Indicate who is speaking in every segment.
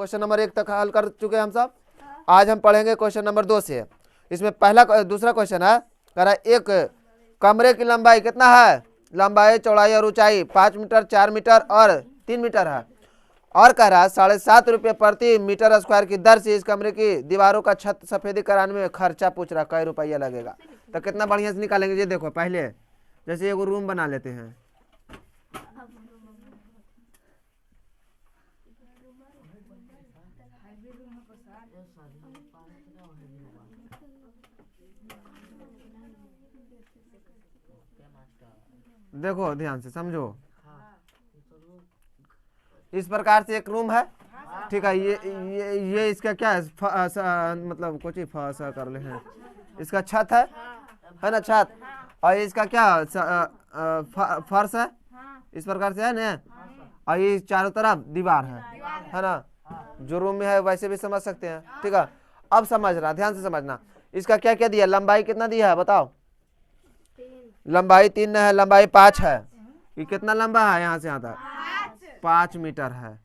Speaker 1: Question number 1 तक हल कर चुके हैं हम सब। आज हम पढ़ेंगे क्वेश्चन नंबर 2 से। इसमें दूसरा क्वेश्चन है, कह रहा है एक कमरे की लंबाई कितना है, लंबाई चौड़ाई और ऊंचाई 5 मीटर 4 मीटर और 3 मीटर है, और कह रहा है 7.5 रुपये प्रति मीटर स्क्वायर की दर से इस कमरे की दीवारों का छत सफेदी कराने में खर्चा पूछ रहा, कई रुपया लगेगा। तो कितना बढ़िया से निकालेंगे ये देखो। पहले जैसे एगो रूम बना लेते हैं, देखो ध्यान से समझो। इस प्रकार से एक रूम है, ठीक है। ये इसका क्या है, मतलब कुछ ही फसा कर ले हैं, इसका छत है ना, छत। और इसका क्या फर्श है, इस प्रकार से है ना। और ये चारों तरफ दीवार है ना। जो रूम में है वैसे भी समझ सकते हैं, ठीक है। अब समझना, ध्यान से समझना। इसका क्या क्या दिया, लंबाई कितना दिया है बताओ। लंबाई 3 है, लंबाई 5 है। ये कितना लंबा है, यहाँ से यहाँ तक 5 मीटर है।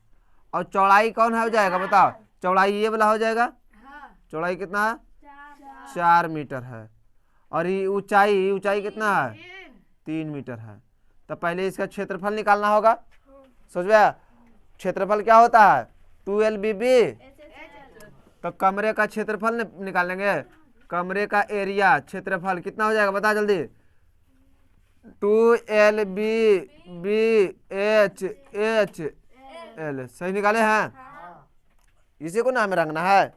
Speaker 1: और चौड़ाई कौन है हो जाएगा बताओ, चौड़ाई ये वाला हो जाएगा। चौड़ाई कितना है, 4 मीटर है। और ये ऊंचाई कितना है, 3 मीटर है। तो पहले इसका क्षेत्रफल निकालना होगा। समझ में, क्षेत्रफल क्या होता है 12 तो कमरे का क्षेत्रफल निकालेंगे। कमरे का एरिया क्षेत्रफल कितना हो जाएगा बता जल्दी। 2LBBHL सही निकाले हैं। इसी को नाम रंगना है,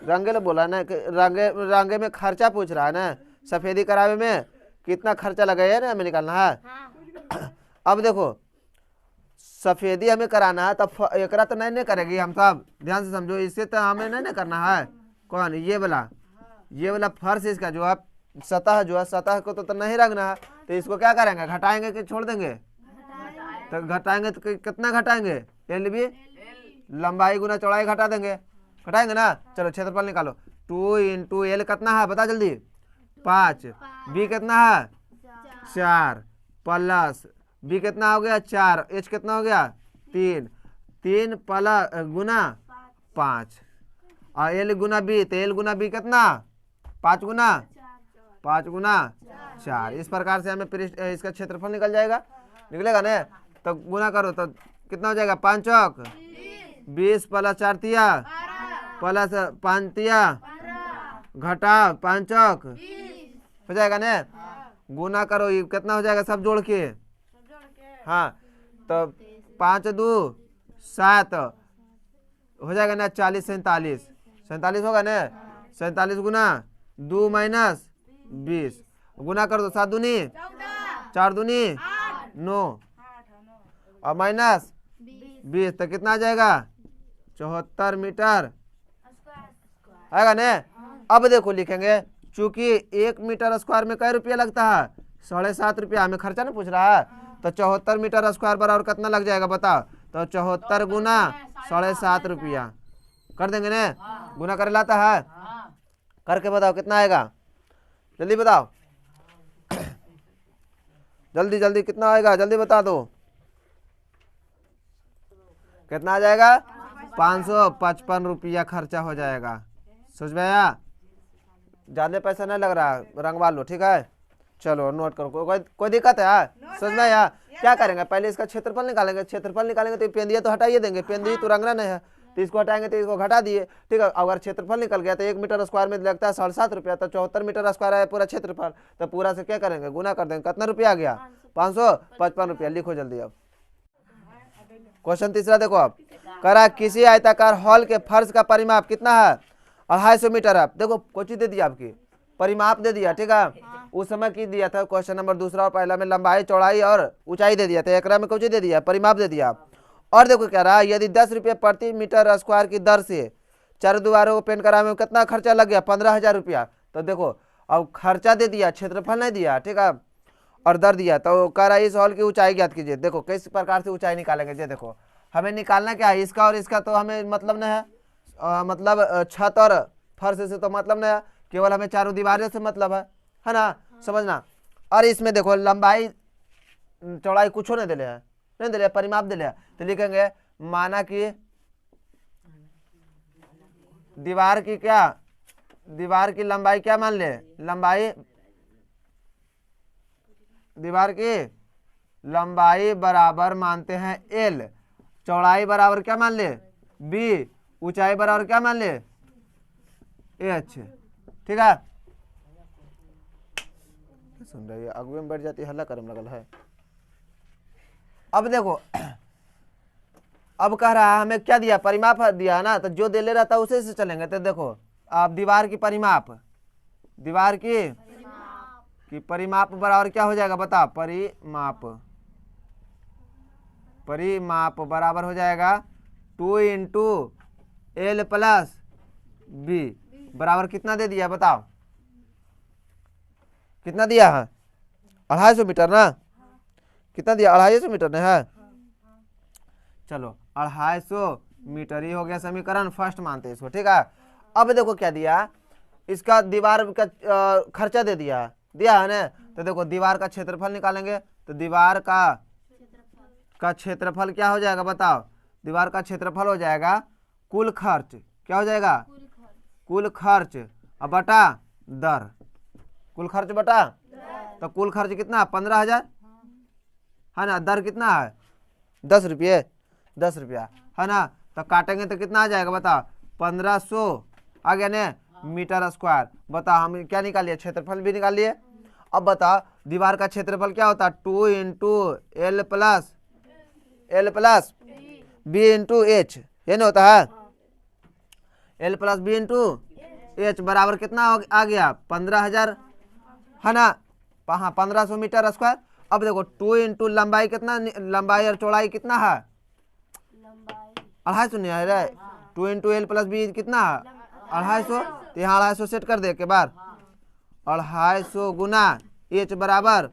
Speaker 1: रंगे ले बोला ना, रंगे में खर्चा पूछ रहा है ना, सफेदी करावे में कितना खर्चा लगेगा ना हमें निकालना है। अब देखो सफेदी हमें कराना है, तब एकरा तो नहीं करेगी हम सब, ध्यान से समझो। इससे तो हमें नहीं करना है। कौन, ये वाला फर्श, इसका जो है सतह, जो है सतह को तो नहीं रंगना है। तो इसको क्या करेंगे, घटाएंगे कि छोड़ देंगे। तो घटाएंगे तो कितना घटाएंगे, LB लंबाई गुना चौड़ाई घटा देंगे, घटाएंगे ना। चलो क्षेत्रफल निकालो। 2 × L कितना है बता जल्दी, 5। B कितना है 4 प्लस B कितना हो गया 4, H कितना हो गया 3 प्लस गुना 5 और L गुना B, तो L गुना B कितना 5 गुना 4। इस प्रकार से हमें इसका क्षेत्रफल निकल जाएगा, निकलेगा ना। तो गुना करो तो कितना हो जाएगा, 5 चौक 20 प्लस 4 तिया प्लस 5 तिया घटा 5 चौक हो जाएगा ना। गुना करो, ये कितना हो जाएगा सब जोड़ के, हाँ। तो 5 2 7 हो जाएगा ना, 40 47 होगा ना। 47 गुना 2 माइनस 20 गुना कर दो, 7 दूनी 4 दूनी 9 और माइनस 20, तो कितना आ जाएगा 74 मीटर आएगा ना। अब देखो लिखेंगे, चूंकि 1 मीटर स्क्वायर में कई रुपया लगता है, 7.5 रुपया हमें खर्चा नहीं पूछ रहा है। तो 74 मीटर स्क्वायर बराबर कितना लग जाएगा बताओ। तो 74 गुना 7.5 रुपया कर देंगे ना। गुना कर लाता है, करके बताओ कितना आएगा, जल्दी बताओ, जल्दी कितना आएगा, जल्दी बता दो कितना आ जाएगा। 555 रुपया खर्चा हो जाएगा। समझ में आया, ज्यादा पैसा नहीं लग रहा, रंगवा लो, ठीक है। चलो नोट करो, कोई दिक्कत है समझ में आया। क्या करेंगे, पहले इसका क्षेत्रफल निकालेंगे। क्षेत्रफल निकालेंगे तो पेंदिया तो हटाइए देंगे, पेंदी तो रंगना नहीं है, तो इसको हटाएंगे तो इसको घटा दिए, ठीक है। अगर क्षेत्रफल निकल गया तो 1 मीटर स्क्वायर में लगता है 7.5 रुपया, तो 74 मीटर स्क्वायर है पूरा क्षेत्रफल, तो पूरा से क्या करेंगे गुना कर देंगे। कितना रुपया आ गया 555 रुपया। लिखो जल्दी। अब क्वेश्चन तीसरा देखो, अब करा किसी आयताकार हॉल के फर्श का परिमाप कितना है, 250 मीटर है। देखो कोची दे दिया, आपकी परिमाप दे दिया, ठीक है। उस समय की दिया था क्वेश्चन नंबर दूसरा और पहला में लंबाई चौड़ाई और ऊंचाई दे दिया था, एक में कोची दे दिया, परिमाप दे दिया। और देखो क्या रहा, यदि 10 रुपये प्रति मीटर स्क्वायर की दर से 4 दीवारों को पेंट कराने में कितना खर्चा लग गया, 15,000 रुपया। तो देखो अब खर्चा दे दिया, क्षेत्रफल नहीं दिया, ठीक है, और दर दिया। तो कह रहा है इस हॉल की ऊंचाई ज्ञात कीजिए। देखो किस प्रकार से ऊंचाई निकालेंगे, ये देखो हमें निकालना क्या है, इसका और इसका तो हमें मतलब नहीं है, मतलब छत और फर्श से तो मतलब नहीं है, केवल हमें चारों दीवारों से मतलब है ना, समझना। और इसमें देखो लंबाई चौड़ाई कुछ नहीं दिले है, नहीं दिले, परिमाप दिले। तो लिखेंगे माना कि दीवार की क्या, दीवार की लंबाई क्या मान ले, लंबाई, दीवार की लंबाई बराबर मानते हैं एल, चौड़ाई बराबर क्या मान ले बी, ऊंचाई बराबर क्या मान ले एच। ठीक है, सुन रही है, अगुए में बैठ जाती है, हल्ला करम लगल है। अब देखो, अब कह रहा है हमें क्या दिया, परिमाप दिया ना, तो जो दे ले रहा था उसे से चलेंगे। तो देखो आप दीवार की परिमाप, दीवार की परिमाप बराबर क्या हो जाएगा बता, परिमाप, परिमाप बराबर हो जाएगा 2 इंटू एल प्लस बी, बराबर कितना दे दिया बताओ, कितना दिया है 250 मीटर ना, कितना दिया 250 मीटर ना है। चलो 250 मीटर ही हो गया समीकरण फर्स्ट मानते हैं इसको। ठीक है, अब देखो क्या दिया, इसका दीवार का खर्चा दे दिया है ना। तो देखो दीवार का क्षेत्रफल निकालेंगे, तो दीवार का क्षेत्रफल क्या हो जाएगा बताओ, दीवार का क्षेत्रफल हो जाएगा कुल खर्च, क्या हो जाएगा कुल खर्च, अब बटा दर, कुल खर्च बटा, तो कुल खर्च कितना 15,000 है ना, दर कितना है 10 रुपये, 10 रुपया है ना। तो काटेंगे तो कितना आ जाएगा बता, 1500 आ गया ने मीटर स्क्वायर। बता हम क्या निकालिए, क्षेत्रफल भी निकाल लिए। अब बता दीवार का क्षेत्रफल क्या होता है, 2 into L plus B into H, ये नहीं होता है, L plus B into H बराबर कितना आ गया 15,000 है ना, हाँ 1500 मीटर स्क्वायर। अब देखो 2 इंटू लंबाई कितना, लंबाई और चौड़ाई कितना है 250 नहीं है रे, 2 इंटू एल प्लस बी कितना है 250, तो यहाँ 250 सेट कर दे के बाद 250 गुना एच बराबर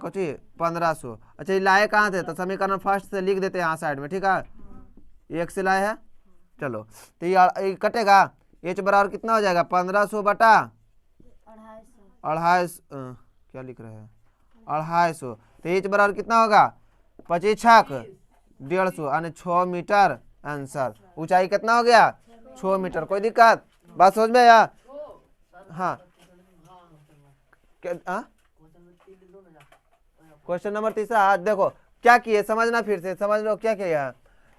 Speaker 1: कुछ 1500। अच्छा ये लाए कहाँ थे, तो समीकरण फर्स्ट से लिख देते हैं यहाँ साइड में। ठीक है, एक से लाए है, चलो तो ये कटेगा, एच बराबर कितना हो जाएगा 1500 बटा 250, क्या लिख रहे हैं 250, तो एच बराबर कितना होगा 25 150 यानी 6 मीटर आंसर। ऊंचाई कितना हो गया 6 मीटर, कोई दिक्कत, बात समझ में आया। हाँ क्वेश्चन नंबर 3 आज देखो क्या किए, समझना फिर से समझ लो क्या किया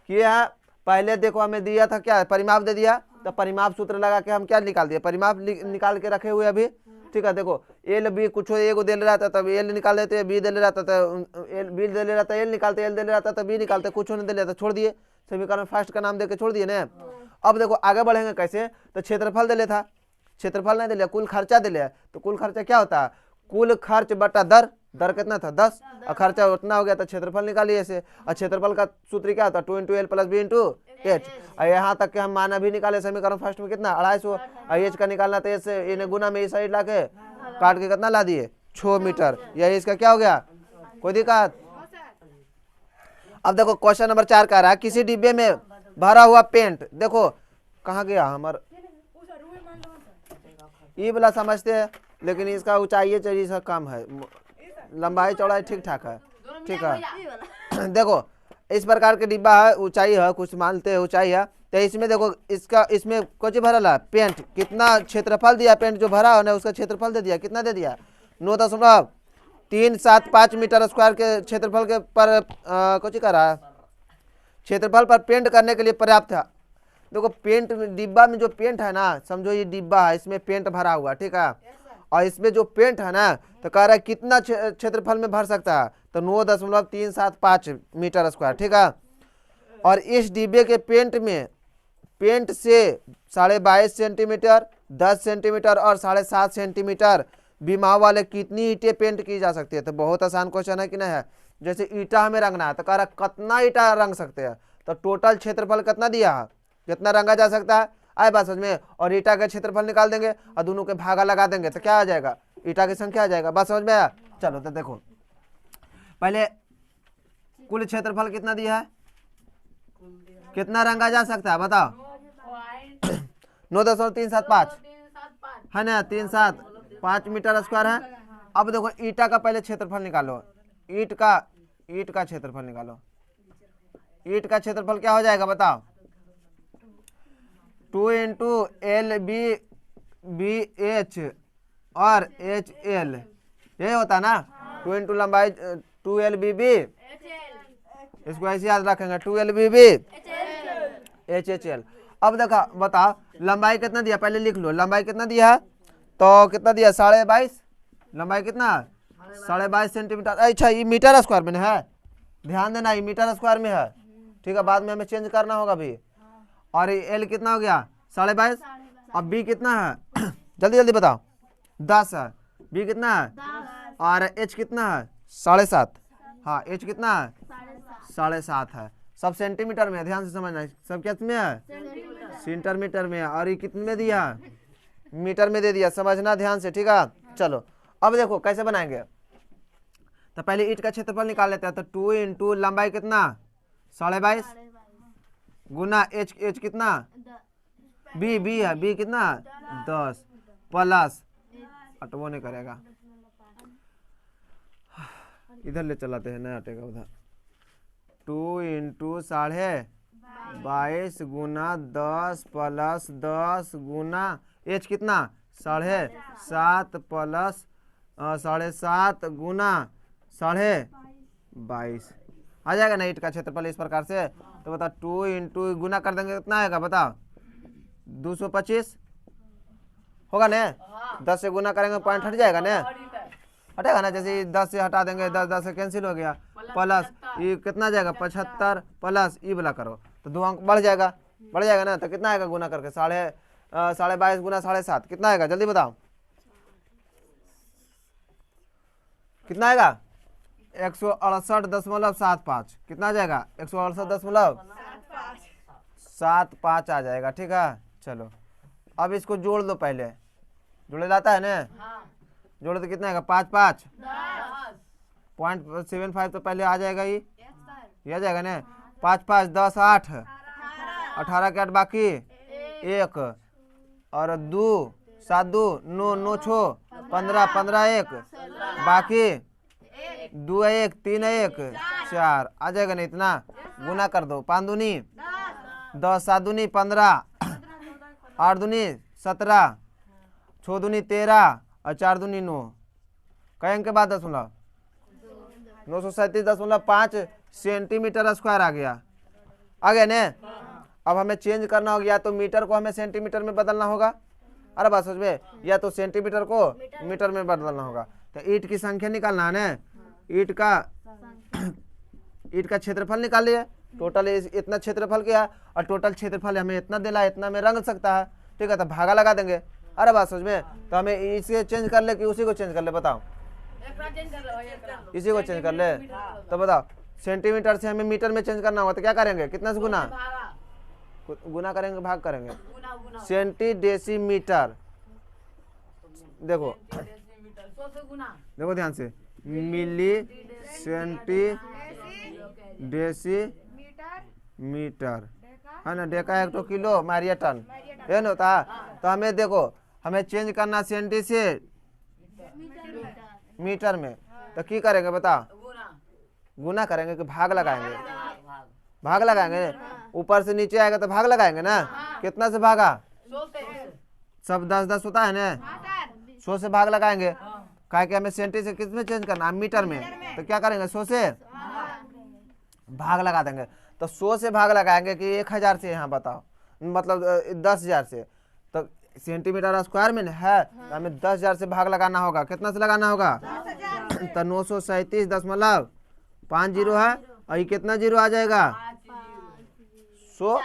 Speaker 1: है। पहले देखो हमें दिया था क्या, परिमाप दे दिया, तो परिमाप सूत्र लगा के हम क्या निकाल दिए, परिमाप निकाल के रखे हुए अभी। ठीक है, देखो एल बी कुछ एगो दे ले रहा था तब एल निकाल देते, बी दे ले रहा था तो एल बी दे ले रहा था एल निकालते, एल दे ले रहा था तो बी निकालते, कुछ नहीं दे ले रहा था छोड़ दिए, समीकरण फर्स्ट का नाम दे के छोड़ दिए ना। अब देखो आगे बढ़ेंगे कैसे, तो क्षेत्रफल दे ले था, क्षेत्रफल नहीं दे लिया, कुल खर्चा दे लिया, तो कुल खर्चा क्या होता है, कुल खर्च बटा दर, दर कितना था 10 और खर्चा उतना हो गया, तो क्षेत्रफल निकालिए ऐसे। और क्षेत्रफल का सूत्र क्या होता है 2 into L plus B into H. और यहाँ तक के हम माना भी निकाले समीकरण फर्स्ट में कितना 250, और एच का निकालना तो ऐसे इन्हें गुना में इस साइड ला के काट के कितना ला दिए 6 मीटर, यही इसका क्या हो गया, कोई दिक्कत। अब देखो क्वेश्चन नंबर 4 कह रहा है किसी डिब्बे में भरा हुआ पेंट, देखो कहाँ गया हमारा, ये वाला समझते हैं, लेकिन इसका ऊंचाई चाहिए इसका कम है, लंबाई चौड़ाई ठीक ठाक है। ठीक है देखो इस प्रकार के डिब्बा है, ऊंचाई है कुछ मानते हैं ऊंचाई है, तो इसमें देखो इसका इसमें कुछ भरा है पेंट, कितना क्षेत्रफल दिया, पेंट जो भरा है उसका क्षेत्रफल दे दिया, कितना दे दिया 9.375 मीटर स्क्वायर के क्षेत्रफल के पर कुछ कर रहा है, क्षेत्रफल पर पेंट करने के लिए पर्याप्त है। देखो पेंट डिब्बा में जो पेंट है ना, समझो ये डिब्बा है इसमें पेंट भरा हुआ, ठीक है, और इसमें जो पेंट है ना तो कह रहा है कितना क्षेत्रफल में भर सकता है, तो 9.375 मीटर स्क्वायर। ठीक है, और इस डिब्बे के पेंट से 22.5 सेंटीमीटर, 10 सेंटीमीटर और 7.5 सेंटीमीटर विमाव वाले कितनी ईंटें पेंट की जा सकती है। तो बहुत आसान क्वेश्चन है कि नहीं है, जैसे ईंटा हमें रंगना है तो कह रहा है कितना ईंटा रंग सकते हैं, तो टोटल क्षेत्रफल कितना दिया है, कितना रंगा जा सकता है, आए बात समझ में, और ईंटा का क्षेत्रफल निकाल देंगे और दोनों के भागा लगा देंगे तो क्या आ जाएगा, ईंटा की संख्या आ जाएगा। बात समझ में आया। चलो तो देखो पहले कुल क्षेत्रफल कितना दिया है, कितना रंगा जा सकता है बताओ 9.375 है ना, 375 मीटर स्क्वायर है। अब देखो ईंटा का पहले क्षेत्रफल निकालो, ईंट का क्षेत्रफल निकालो, ईंट का क्षेत्रफल क्या हो जाएगा बताओ, 2 into L B B H और एच एल, यही होता ना। 2 इंटू लंबाई 2 एल बी बी, इसको ऐसे याद रखेंगे 2 L B B H H L. अब देखा बताओ लंबाई कितना दिया, पहले लिख लो लंबाई कितना दिया है, तो कितना दिया 22.5, लंबाई कितना 22.5 सेंटीमीटर। अच्छा ये मीटर स्क्वायर में है, ध्यान देना ये मीटर स्क्वायर में है, ठीक है, बाद में हमें चेंज करना होगा भी। और एल कितना हो गया 22.5, अब बी कितना है जल्दी जल्दी बताओ 10 है, बी कितना है और एच कितना है 7.5, हाँ एच कितना है 7.5 है। सब सेंटीमीटर में, ध्यान से समझना, सब किस में है सेंटीमीटर में, और ये कितने में दिया मीटर में दे दिया, समझना ध्यान से, ठीक है। चलो अब देखो कैसे बनाएंगे, तो पहले ईंट का क्षेत्रफल निकाल लेते हैं। तो 2 इंटू लंबाई कितना 22.5 गुना एच, एच कितना बी, बी है बी कितना 10 प्लस, अटवो नहीं करेगा, इधर ले चलाते हैं, नहीं हटेगा उधर। 2 इंटू 22.5 गुना 10 प्लस 10 गुना एच कितना 7.5 प्लस 7.5 गुना 22.5 आ जाएगा ना ईंट का क्षेत्रफल इस प्रकार से। तो बता 2 इंटू गुना कर देंगे कितना आएगा बताओ 225 होगा ना, 10 से गुना करेंगे पॉइंट हट जाएगा ना, हटेगा ना, जैसे 10 से हटा देंगे 10 से कैंसिल हो गया, प्लस ये कितना जाएगा 75 प्लस ये वाला करो तो 2 अंक बढ़ जाएगा ना, तो कितना आएगा गुना करके 22.5 गुना 7.5 कितना आएगा जल्दी बताओ, कितना आएगा 168.75, कितना आ जाएगा 168.75 आ जाएगा, ठीक है। चलो अब इसको जोड़ लो, पहले जोड़े जाता है ना, जोड़े तो कितना आएगा 5 .75 तो पहले आ जाएगा, ये आ जाएगा ना, 5 5 10 8 18 के 8 बाकी 1 और 2 7 2 9 9 6 15 15 1 बाकी 2 1 3 1 4 आ जाएगा ना, इतना गुना कर दो, 5 दूनी 10 7 दूनी 15 8 दूनी 17 6 दूनी 13 और 4 दूनी 9, कई अंक के बाद 937.5 सेंटीमीटर स्क्वायर आ गया ने। अब हमें चेंज करना होगा, या तो मीटर को हमें सेंटीमीटर में बदलना होगा, अरे बात सोच में, या तो सेंटीमीटर को मीटर में बदलना होगा। तो ईंट की संख्या निकालना है ना, ईंट का क्षेत्रफल निकाल लिए, टोटल इतना क्षेत्रफल क्या, और टोटल क्षेत्रफल हमें इतना दिला, इतना में रंग सकता है, ठीक है, तो भागा लगा देंगे। अरे बात समझ में, तो हमें इसे चेंज कर ले कि उसी को चेंज कर ले बताओ, इसी को चेंज कर ले, तो बताओ सेंटीमीटर से हमें मीटर में चेंज करना होगा, तो क्या करेंगे कितना से गुना करेंगे, भाग करेंगे, सेंटी डेसीमीटर, देखो देखो ध्यान से, मिली सेंटी डेसीमीटर है ना, डेका 1 किलो मारिया टन, ये ना होता। तो हमें देखो हमें चेंज करना सेंटी से मीटर में, तो की करेंगे बताओ, गुना करेंगे कि भाग लगाएंगे, भाग लगाएंगे, ऊपर से नीचे आएगा तो भाग लगाएंगे ना, कितना से भागा, सब 10 10 होता है ना, 100 से भाग लगाएंगे, कहा कि हमें सेंटी से किस में चेंज करना मीटर में, तो क्या करेंगे 100 से भाग लगा देंगे। तो 100 से भाग लगाएंगे कि 1000 से, यहाँ बताओ मतलब 10,000 से, तो सेंटीमीटर स्क्वायर में है, तो हमें 10,000 से भाग लगाना होगा, कितना से लगाना होगा, तो 937.5 जीरो है, और ये कितना जीरो आ जाएगा 100,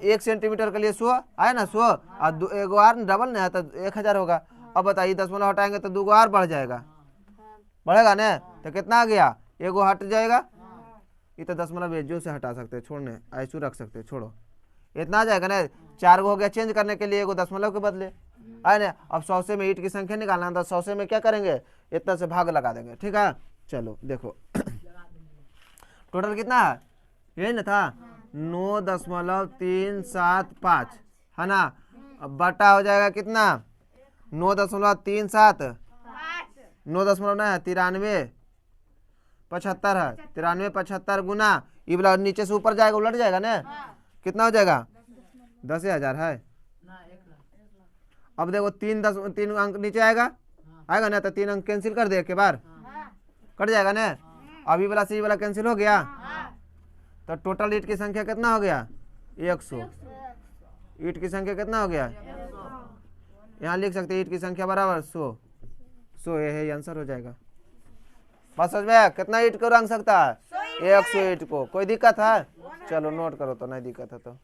Speaker 1: 1 सेंटीमीटर के लिए 100 आया ना, 100 और एगो और डबल नहीं है तो 1000 होगा। अब बताइए 10 हटाएंगे तो 2 और बढ़ जाएगा, बढ़ेगा ना, तो कितना आ गया, एगो हट जाएगा, ये तो 10 जो से हटा सकते हैं, छोड़ने ऐसे रख सकते हैं, छोड़ो, इतना आ जाएगा ना, 4 हो गया चेंज करने के लिए, एगो 10 के बदले है ना। अब 100 से में ईंट की संख्या निकालना, तो 100 से में क्या करेंगे, इतना से भाग लगा देंगे, ठीक है। चलो देखो टोटल कितना है, यही ना था 9.375 है ना, अब बटा हो जाएगा कितना 9.37, 9.93 75 है, 93 75 गुना ये वाला नीचे से ऊपर जाएगा, उलट जाएगा ना, कितना हो जाएगा 10,000 है, अब देखो 3 अंक नीचे आएगा, आएगा ना, तो 3 अंक कैंसिल कर दे एक बार, कट जाएगा ना। अभी वाला सी वाला कैंसिल हो गया, तो टोटल ईंट की संख्या कितना हो गया 100। ईंट की संख्या कितना हो गया, यहाँ लिख सकते हैं ईंट की संख्या बराबर 100 ये है आंसर हो जाएगा। बात समझ में, कितना ईंट को रंग सकता है 100 ईंट को। कोई दिक्कत है, चलो नोट करो तो नहीं दिक्कत है। तो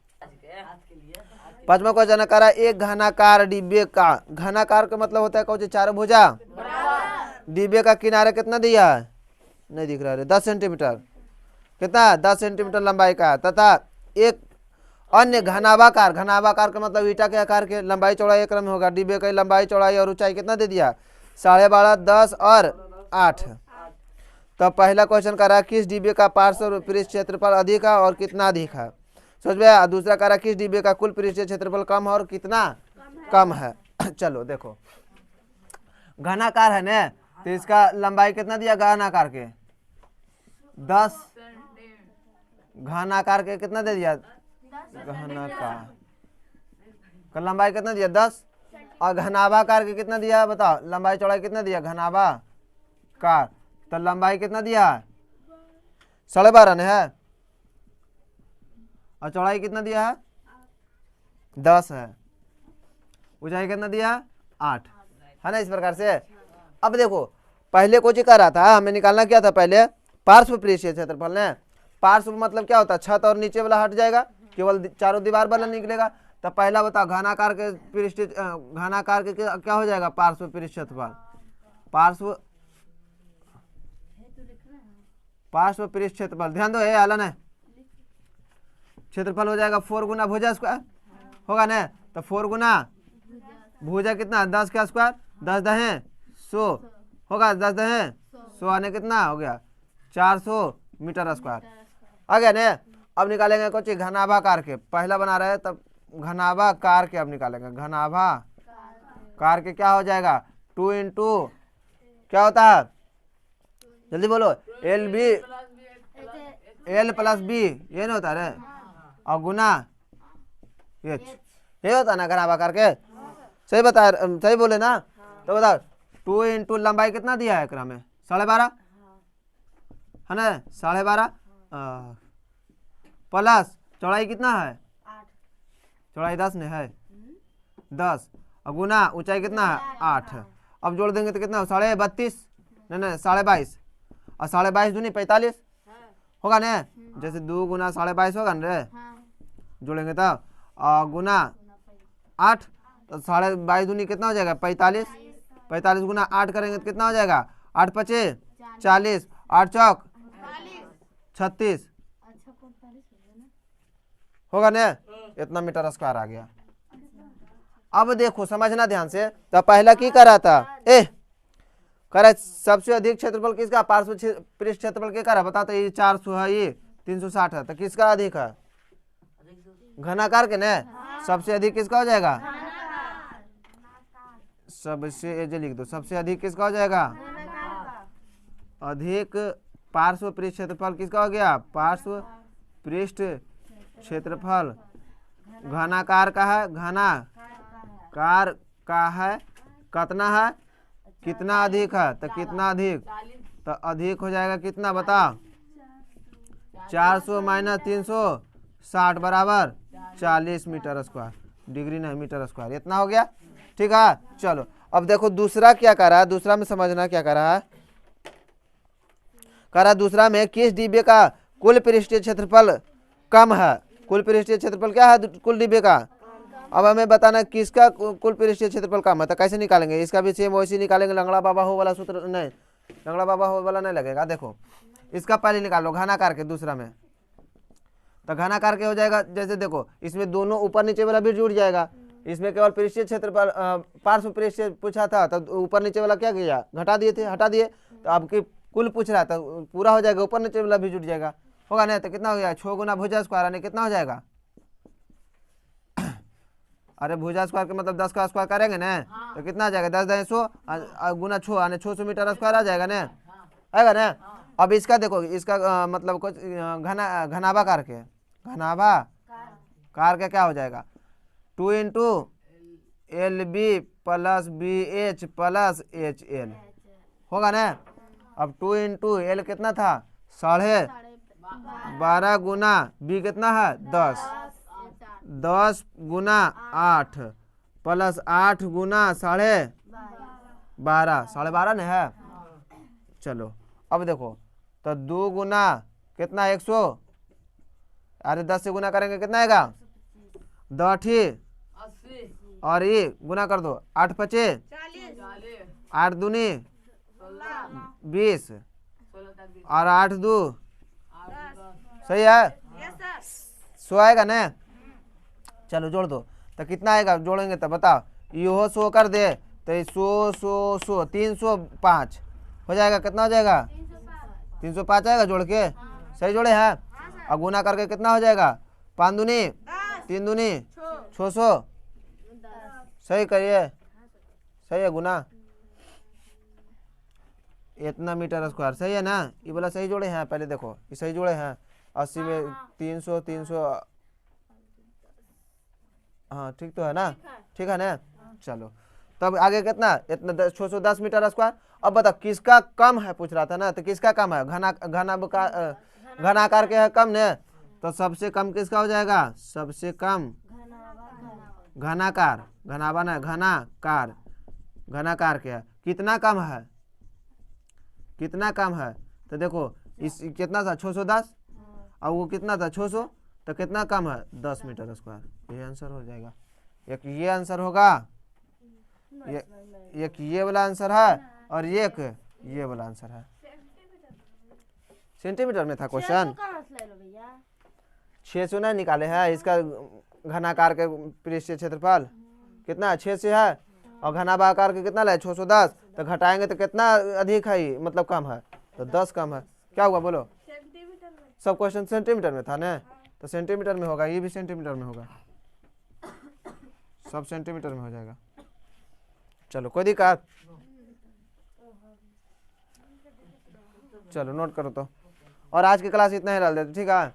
Speaker 1: 5वां क्वेश्चन करा, एक घनाकार डिब्बे का, घनाकार का मतलब होता है कौन, चारों भुजा, डिब्बे का किनारा कितना दिया है, नहीं दिख रहा है, 10 सेंटीमीटर, कितना 10 सेंटीमीटर लंबाई का, तथा एक अन्य घनाभाकार, घनाभाकार का मतलब ईटा के आकार के, लंबाई चौड़ाई एक क्रम होगा। डिब्बे की लंबाई चौड़ाई और ऊंचाई कितना दे दिया 12.5, 10 और 8। तो पहला क्वेश्चन करा, किस डिब्बे का पार्श्व पृष्ठ क्षेत्रफल अधिक है और कितना अधिक है, समझ में। दूसरा करा, किस डिब्बे का कुल पृष्ठीय क्षेत्रफल कम है और कितना कम है। चलो देखो, घनाकार है ना, तो इसका लंबाई कितना दिया घनाकार के 10, घनाकार के कितना दे दिया, घनाकार का लंबाई कितना दिया 10, और घनाभाकार के कितना दिया बताओ, लंबाई चौड़ाई कितना दिया घनाभाकार, तो लंबाई कितना दिया 12.5 है, और चौड़ाई कितना दिया है 10 है, ऊंचाई कितना दिया 8 है ना, इस प्रकार से। अब देखो पहले कुछ कर रहा था, हमें निकालना क्या था, पहले पार्श्व पृष्ठीय क्षेत्रफल ने, पार्श्व मतलब क्या होता है, छत और नीचे वाला हट जाएगा, केवल चारों दीवार वाला निकलेगा। तो पहला बताओ घनाकार के पृष्ठीय, घनाकार के क्या हो जाएगा पार्श्व पृष्ठीय क्षेत्रफल, पार्श्व पृष्ठीय क्षेत्रफल, ध्यान दो ये आलन है, क्षेत्रफल हो जाएगा 4 गुना भुजा स्क्वायर होगा ना, तो 4 गुना भुजा कितना 10 का स्क्वायर, 10 दहे 100 होगा, 10 दहे 100 आने कितना हो गया 400 मीटर स्क्वायर आ गया ना। अब निकालेंगे कुछ घनाभाकार के, पहला बना रहे हैं तब घनाभाकार के अब निकालेंगे, घनाभाकार के क्या हो जाएगा 2 इंटू क्या होता है, जल्दी बोलो, L B L plus B, ये नहीं होता रे, और गुना एच, ये होता ना घनाभाकार के, सही बता, सही बोले ना। तो बताओ 2 इंटू लंबाई कितना दिया है एकरा में 12.5 है ना, 12.5 प्लस चौड़ाई कितना है, चौड़ाई 10 ने है 10, और गुना ऊंचाई कितना है 8। अब जोड़ देंगे तो कितना 32.5, नहीं 22.5, और 22.5 दूनी 45 होगा ना, जैसे 2 गुना 22.5 होगा ना रे, जोड़ेंगे तब, और गुना 8, तो 22.5 दूनी कितना हो जाएगा 45, 45 गुना 8 करेंगे तो कितना हो जाएगा 8 पचे 40, 8 चौक 36 होगा ना, इतना मीटर स्क्वायर आ गया। अब देखो समझना ध्यान से, तो पहला की करा था करा सबसे अधिक क्षेत्रफल किसका, पार्श्व पृष्ठ क्षेत्रफल के करा बता, तो ये 400 है, ये 360 है, तो किसका अधिक है घनाकार के ना, सबसे अधिक किसका हो जाएगा, सबसे ये लिख दो, सबसे अधिक किसका हो जाएगा, अधिक पार्श्व पृष्ठ क्षेत्रफल किसका हो गया, पार्श्व पृष्ठ क्षेत्रफल घनाकार का है, घनाकार का है, कितना है, कितना अधिक है, तो कितना अधिक, तो अधिक हो जाएगा कितना बता, 400 माइनस 360 बराबर 40 मीटर स्क्वायर, डिग्री नहीं मीटर स्क्वायर, इतना हो गया, ठीक है। चलो अब देखो दूसरा क्या कर रहा है, दूसरा में समझना क्या कर रहा है, कर रहा दूसरा में किस डिब्बे का कुल पृष्ठीय क्षेत्रफल कम है, कुल पृष्ठीय क्षेत्रफल क्या है कुल डिब्बे का, अब हमें बताना किसका कुल पृष्ठीय क्षेत्रफल कम है, तो कैसे निकालेंगे, इसका भी सेम वैसे निकालेंगे, लंगड़ा बाबा हो वाला सूत्र नहीं, लंगड़ा बाबा हो वाला नहीं लगेगा। देखो इसका पहले निकालो घनाकार के, दूसरा में तो घनाकार के हो जाएगा, जैसे देखो इसमें दोनों ऊपर नीचे वाला भी जुड़ जाएगा, इसमें केवल पृष्ठीय क्षेत्रफल पार्श्व पृष्ठीय पूछा था, तो ऊपर नीचे वाला क्या किया घटा दिए थे, हटा दिए, तो अब की कुल पूछ रहा था पूरा हो जाएगा, ऊपर नीचे वाला भी जुड़ जाएगा होगा ना, तो कितना हो गया 6 गुना भुजा स्क्वायर यानी कितना हो जाएगा, अरे भुजा स्क्वायर के मतलब 10 का स्क्वायर करेंगे ना, तो कितना आ जाएगा 10 10 100 गुना 6 यानी 600 मीटर स्क्वायर आ जाएगा ना, आएगा ना। अब इसका देखो, इसका मतलब कुछ घनाभाकार के, घनाभाकार के क्या हो जाएगा 2 into L B plus B H plus H L होगा ना। अब 2 इंटू एल कितना था 12.5 गुना बी कितना है 10, 10 गुना 8 प्लस 8 गुना 12.5, 12.5 न है। चलो अब देखो तो 2 गुना कितना 100, अरे 10 से गुना करेंगे कितना आएगा 10 और ये गुना कर दो 8 पचे 8 दूनी 20 और 8 दू सही है 100 आएगा ना। चलो जोड़ दो तो कितना आएगा जोड़ेंगे तो बताओ। यो 100 कर दे तो 100 305 हो जाएगा। कितना हो जाएगा 305 आएगा जोड़ के। सही जोड़े हैं। और गुना करके कितना हो जाएगा 5 दूनी 3 दूनी 600 सही करिए। सही है गुना इतना मीटर स्क्वायर सही है ना। ये बोला सही जोड़े हैं। पहले देखो ये सही जोड़े हैं 80 में 300 हाँ ठीक तो है ना। ठीक है ना। चलो तब आगे कितना इतना 610 मीटर स्क्वायर। अब बताओ किसका कम है पूछ रहा था ना। तो किसका कम है घनाकार के है कम ने। तो सबसे कम किसका हो जाएगा सबसे कम घनाकार घनाबा ना घनाकार के है कितना कम है कितना कम है। तो देखो इस कितना था 610 और वो कितना था 600 तो कितना कम है 10 मीटर स्क्वायर। ये आंसर हो जाएगा। एक ये आंसर होगा एक ये वाला आंसर है और एक ये वाला आंसर है। सेंटीमीटर में था क्वेश्चन 600 नहीं निकाले हैं। इसका घनाकार के पृष्ठीय क्षेत्रफल कितना है 6 से है और घनाभाकार के कितना है 610 तो घटाएंगे तो कितना अधिक है मतलब कम है तो 10 कम है। क्या हुआ बोलो सब क्वेश्चन सेंटीमीटर में था ना तो सेंटीमीटर में होगा। ये भी सेंटीमीटर में होगा सब सेंटीमीटर में हो जाएगा। चलो कोई दिक्कत चलो नोट करो तो। और आज की क्लास इतना ही डाल देते ठीक है।